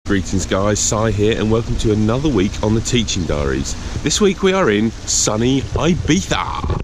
Greetings guys, Si here and welcome to another week on the Teaching Diaries. This week we are in sunny Ibiza.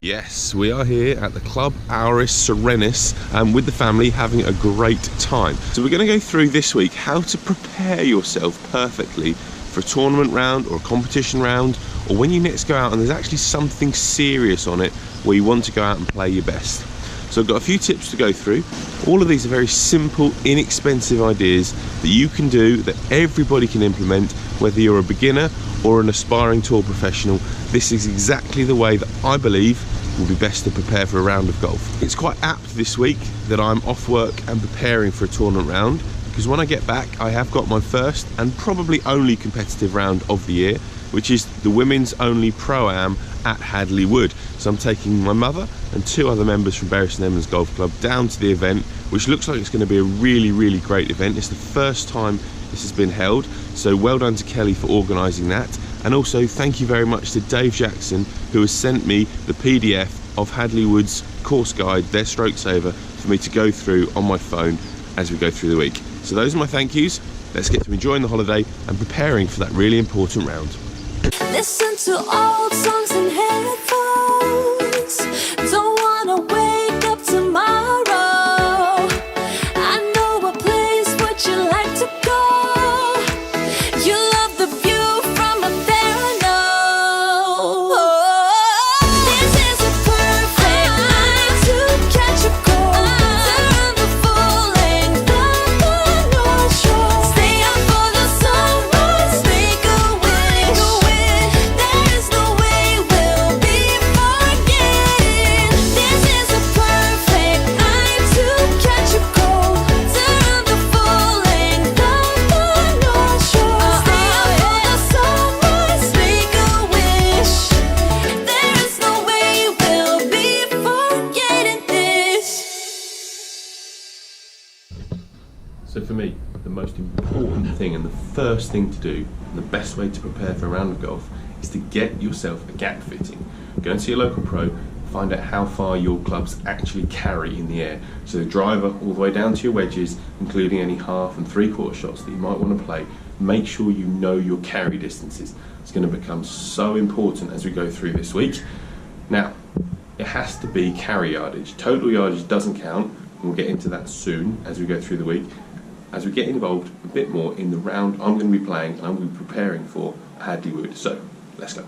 Yes, we are here at the Club Auris Serenis with the family having a great time. So we're going to go through this week how to prepare yourself perfectly for a tournament round or a competition round, or when you next go out and there's actually something serious on it where you want to go out and play your best. So I've got a few tips to go through. All of these are very simple, inexpensive ideas that you can do, that everybody can implement, whether you're a beginner or an aspiring tour professional. This is exactly the way that I believe will be best to prepare for a round of golf. It's quite apt this week that I'm off work and preparing for a tournament round, because when I get back I have got my first and probably only competitive round of the year, which is the women's only Pro-Am at Hadley Wood. So I'm taking my mother and two other members from Bury St Edmunds Golf Club down to the event, which looks like it's going to be a really great event. It's the first time this has been held, so well done to Kelly for organising that. And also thank you very much to Dave Jackson, who has sent me the PDF of Hadley Wood's course guide, their stroke saver, for me to go through on my phone as we go through the week. So those are my thank yous. Let's get to enjoying the holiday and preparing for that really important round. Listen to old songs and headphones. Don't wanna wake up tomorrow. I know a place would you like to go. You love the view from up there, I know. This is a perfect night to catch a cold. Turn the full length of the North Shore. Stay up for the sunrise, make a wish. There is no way we'll be forgetting. This is a perfect night to catch a cold. Turn the full length of the North Shore. Stay up for the sunrise, make a wish. There is no way we'll be forgetting this. So for me, the most important thing and the first thing to do, and the best way to prepare for a round of golf, is to get yourself a gap fitting. Go and see a local pro, find out how far your clubs actually carry in the air. So the driver all the way down to your wedges, including any half and three-quarter shots that you might want to play. Make sure you know your carry distances. It's going to become so important as we go through this week. Now, it has to be carry yardage. Total yardage doesn't count. We'll get into that soon as we go through the week. As we get involved a bit more in the round I'm going to be playing and I'm going to be preparing for Hadley Wood. So, let's go.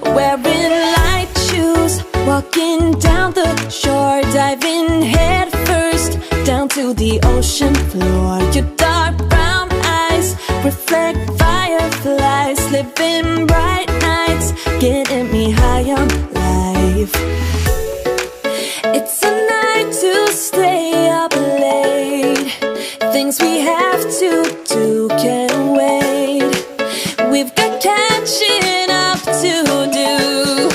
Wearing light shoes, walking down the shore, diving head first down to the ocean floor. Your dark brown eyes reflect fireflies, living bright nights, getting me high on life. It's a night to stay up late. Things we have to do can't wait. We've got catching up to do.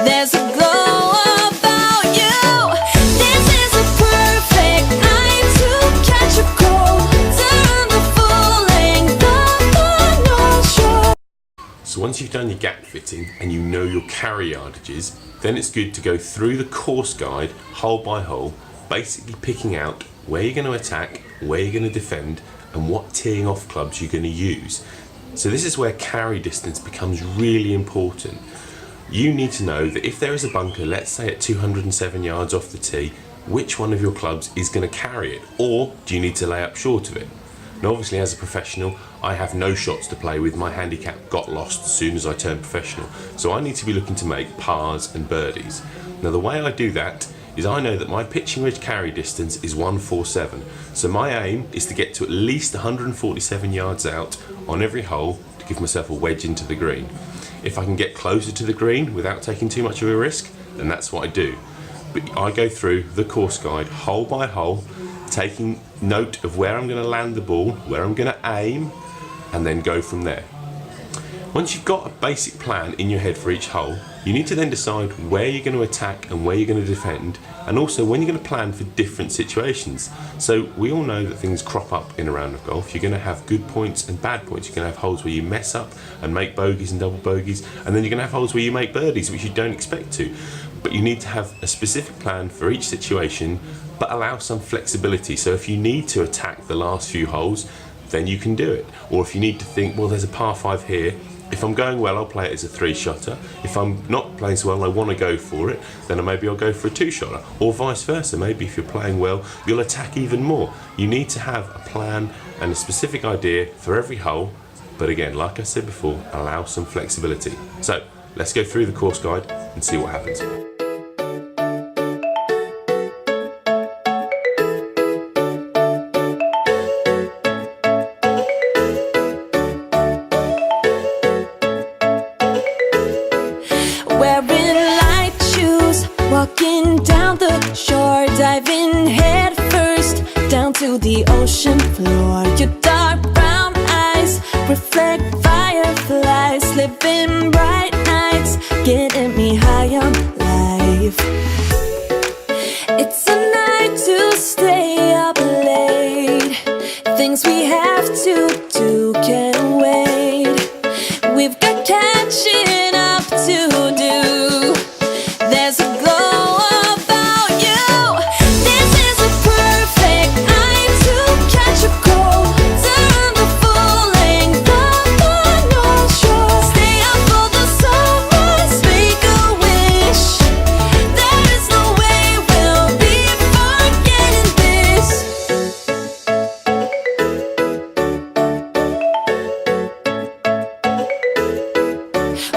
There's a glow about you. This is a perfect night to catch a cold. Turn the full length of the North Shore. So once you've done your gap fitting and you know your carry yardages, then it's good to go through the course guide hole by hole, basically picking out where you're going to attack, where you're going to defend, and what teeing off clubs you're going to use. So this is where carry distance becomes really important. You need to know that if there is a bunker, let's say at 207 yards off the tee, which one of your clubs is going to carry it, or do you need to lay up short of it? Now obviously as a professional, I have no shots to play with. My handicap got lost as soon as I turned professional, so I need to be looking to make pars and birdies. Now the way I do that is I know that my pitching wedge carry distance is 147, so my aim is to get to at least 147 yards out on every hole to give myself a wedge into the green. If I can get closer to the green without taking too much of a risk, then that's what I do. But I go through the course guide hole by hole, taking note of where I'm going to land the ball, where I'm going to aim, and then go from there. Once you've got a basic plan in your head for each hole, you need to then decide where you're going to attack and where you're going to defend, and also when you're going to plan for different situations. So we all know that things crop up in a round of golf. You're going to have good points and bad points. You're going to have holes where you mess up and make bogeys and double bogeys, and then you're going to have holes where you make birdies, which you don't expect to. But you need to have a specific plan for each situation, but allow some flexibility. So if you need to attack the last few holes, then you can do it. Or if you need to think, well, there's a par 5 here, if I'm going well, I'll play it as a 3-shotter. If I'm not playing so well and I want to go for it, then maybe I'll go for a 2-shotter. Or vice versa. Maybe if you're playing well, you'll attack even more. You need to have a plan and a specific idea for every hole. But again, like I said before, allow some flexibility. So let's go through the course guide and see what happens. Walking down the shore, diving head first down to the ocean floor. Your dark brown eyes reflect fireflies, living bright nights, getting me high on life. It's a night to stay up late. Things we have to do can't wait. We've got catching up to do. There's a glow about you. This is a perfect night to catch a cold. Turn the full length of the North Shore. Stay up for the sunrise, make a wish. There is no way we'll be forgetting this.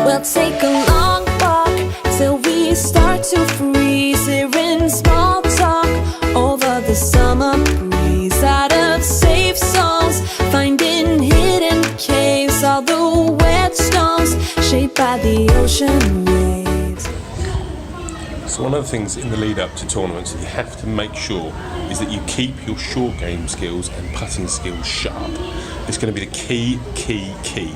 We'll take a long walk till we start to freeze, hearing small talk over the summer breeze. Out of safe zones, finding hidden caves, all the whetstones shaped by the ocean waves. So one of the things in the lead up to tournaments that you have to make sure is that you keep your short game skills and putting skills sharp. It's going to be the key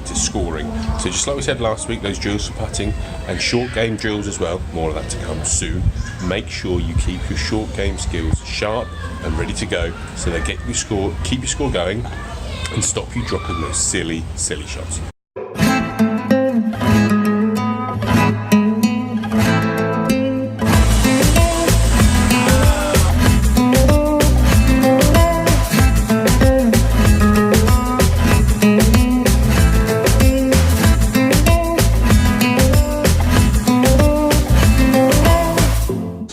to scoring. So just like we said last week, those drills for putting and short game drills as well, more of that to come soon. Make sure you keep your short game skills sharp and ready to go, so they get you score, keep your score going, and stop you dropping those silly shots.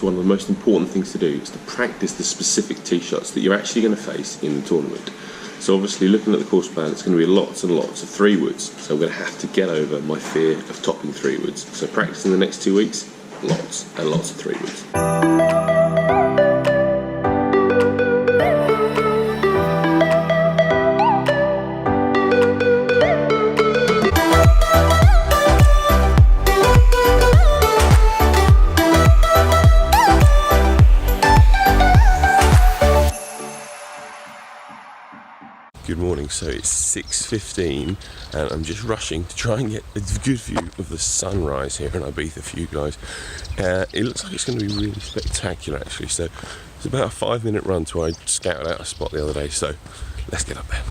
One of the most important things to do is to practice the specific tee shots that you're actually going to face in the tournament. So obviously, looking at the course plan, it's going to be lots and lots of 3-woods. So I'm going to have to get over my fear of topping 3-woods. So practicing the next 2 weeks, lots and lots of 3-woods. Good morning, so it's 6:15 and I'm just rushing to try and get a good view of the sunrise here in Ibiza for you guys. It looks like it's going to be really spectacular actually, so it's about a 5-minute run to where I scouted out a spot the other day, so let's get up there.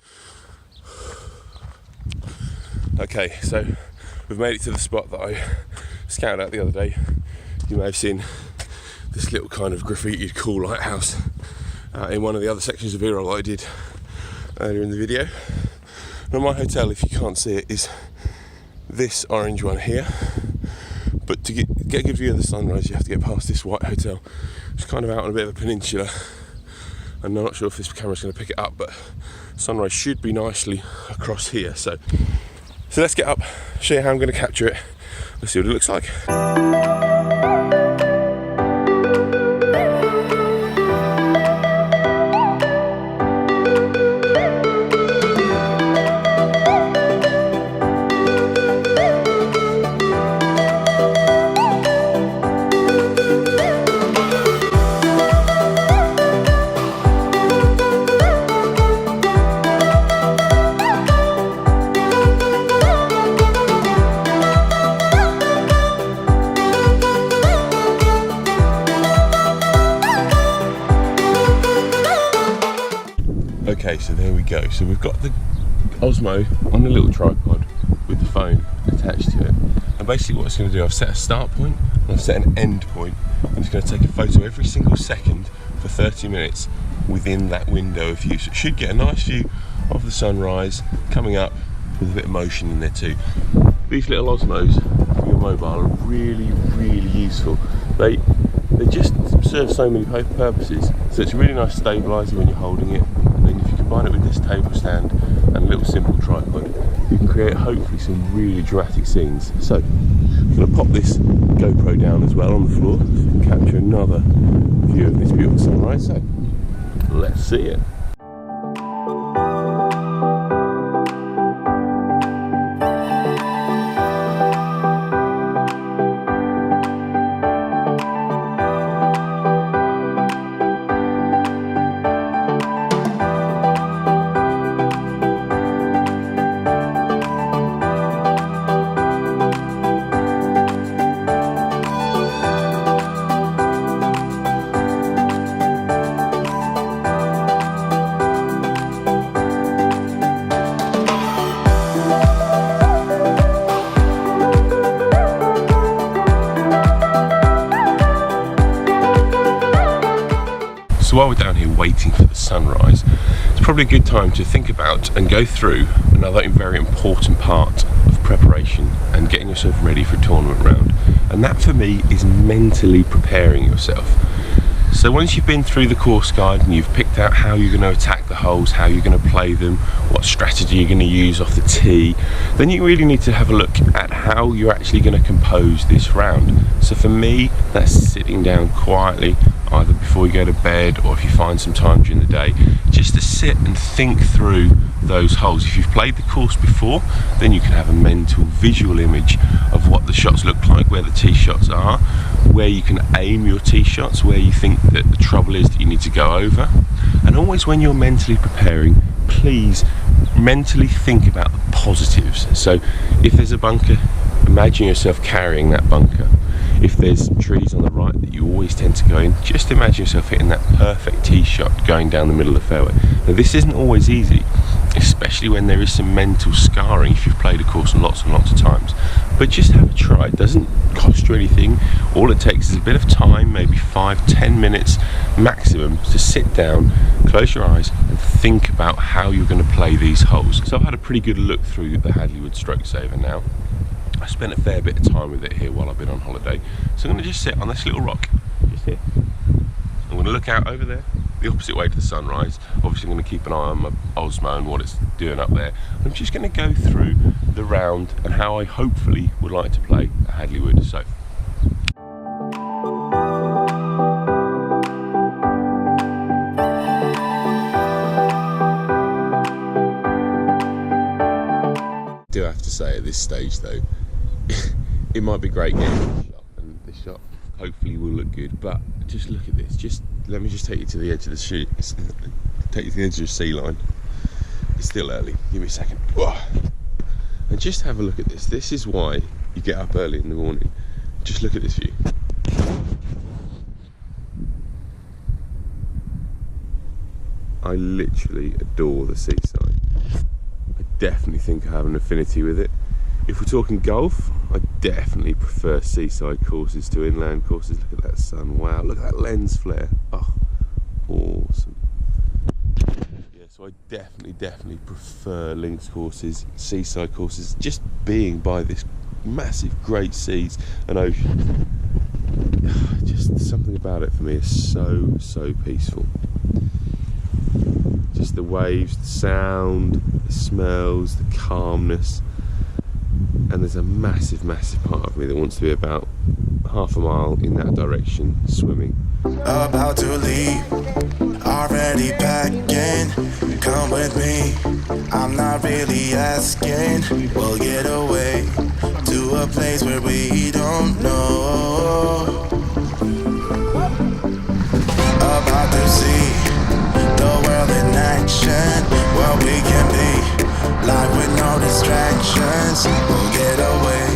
Okay, so we've made it to the spot that I scouted out the other day. You may have seen this little kind of graffitied cool lighthouse in one of the other sections of Irol that I did earlier in the video. Now my hotel, if you can't see it, is this orange one here, but to get a good view of the sunrise you have to get past this white hotel. It's kind of out on a bit of a peninsula and I'm not sure if this camera's going to pick it up, but sunrise should be nicely across here. So let's get up, show you how I'm going to capture it. Let's see what it looks like. so there we go. So we've got the Osmo on a little tripod with the phone attached to it. And basically what it's going to do, I've set a start point and I've set an end point. And it's going to take a photo every single second for 30 minutes within that window of view. So it should get a nice view of the sunrise coming up with a bit of motion in there too. These little Osmos for your mobile are really, really useful. They just serve so many purposes. So it's a really nice stabiliser when you're holding it. And then if you combine it with this table stand and a little simple tripod, you can create hopefully some really dramatic scenes. So I'm going to pop this GoPro down as well on the floor and capture another view of this beautiful sunrise. So let's see it. So while we're down here waiting for the sunrise, it's probably a good time to think about and go through another very important part of preparation and getting yourself ready for a tournament round. And that for me is mentally preparing yourself. So once you've been through the course guide and you've picked out how you're going to attack the holes, how you're going to play them, what strategy you're going to use off the tee, then you really need to have a look at how you're actually going to compose this round. So for me, that's sitting down quietly, either before you go to bed or if you find some time during the day, just to sit and think through those holes. If you've played the course before, then you can have a mental visual image of what the shots look like, where the tee shots are, where you can aim your tee shots, where you think that the trouble is that you need to go over. And always when you're mentally preparing, please mentally think about the positives. So if there's a bunker, imagine yourself carrying that bunker. If there's trees on the right that you always tend to go in, just imagine yourself hitting that perfect tee shot going down the middle of the fairway. Now this isn't always easy, especially when there is some mental scarring if you've played a course lots and lots of times. But just have a try. It doesn't cost you anything. All it takes is a bit of time, maybe 5-10 minutes maximum, to sit down, close your eyes and think about how you're going to play these holes. So I've had a pretty good look through the Hadleywood Stroke Saver now. I spent a fair bit of time with it here while I've been on holiday. So I'm going to just sit on this little rock, just here. I'm going to look out over there, the opposite way to the sunrise. Obviously I'm going to keep an eye on my Osmo and what it's doing up there. I'm just going to go through the round and how I hopefully would like to play at Hadleywood. So. I do have to say at this stage though, it might be great getting this shot, and this shot hopefully will look good, but just look at this. Just let me just take you to the edge of the shoot. Take you to the edge of the sea line. It's still early. Give me a second. Whoa. And just have a look at this. This is why you get up early in the morning. Just look at this view. I literally adore the seaside. I definitely think I have an affinity with it. If we're talking golf, I definitely prefer seaside courses to inland courses. Look at that sun, wow, look at that lens flare. Oh, awesome. Yeah, so I definitely prefer links courses, seaside courses, just being by this massive great seas and ocean. Just something about it for me is so peaceful. Just the waves, the sound, the smells, the calmness. And there's a massive part of me that wants to be about half a mile in that direction, swimming. About to leave, already packing. Come with me, I'm not really asking. We'll get away to a place where we don't know. About to see the world in action, what we can be. Life with no distractions, we'll get away.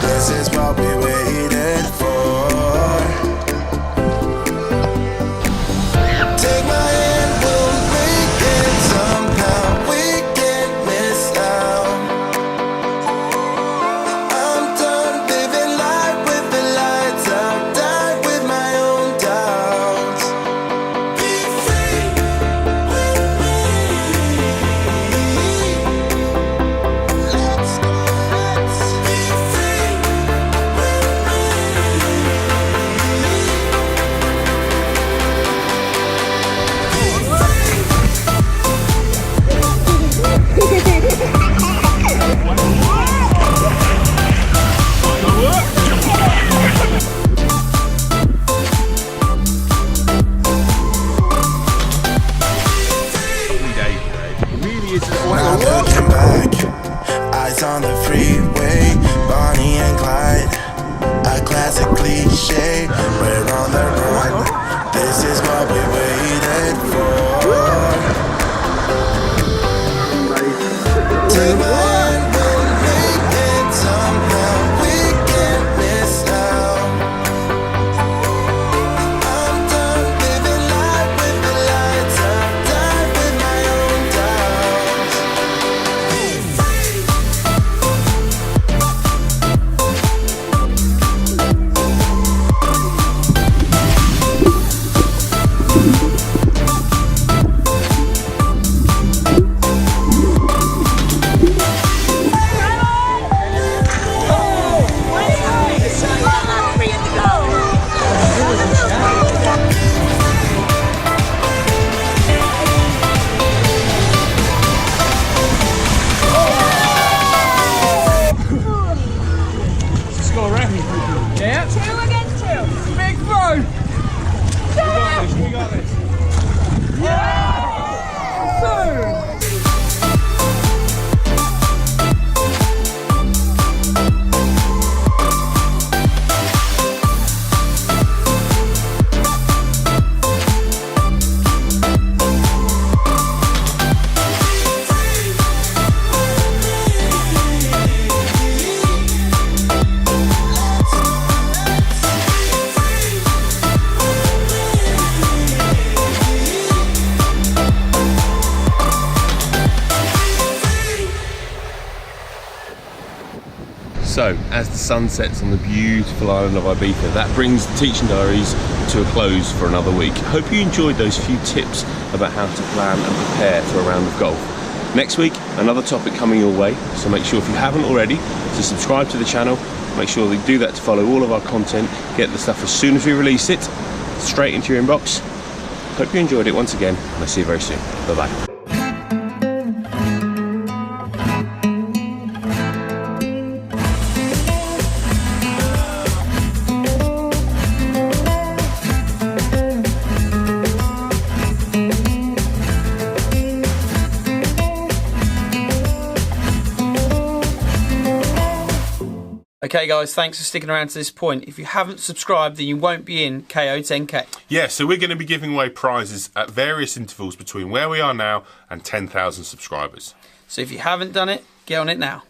This is what we waited for. Take my hand, we'll make it someday. Yeah. 2 against 2. Big throw. We got this. So, as the sun sets on the beautiful island of Ibiza, that brings the Teaching Diaries to a close for another week. Hope you enjoyed those few tips about how to plan and prepare for a round of golf. Next week, another topic coming your way, so make sure if you haven't already to subscribe to the channel. Make sure that you do that to follow all of our content, get the stuff as soon as we release it, straight into your inbox. Hope you enjoyed it once again, and I'll see you very soon. Bye-bye. Okay guys, thanks for sticking around to this point. If you haven't subscribed, then you won't be in KO 10K. Yeah, so we're going to be giving away prizes at various intervals between where we are now and 10,000 subscribers. So if you haven't done it, get on it now.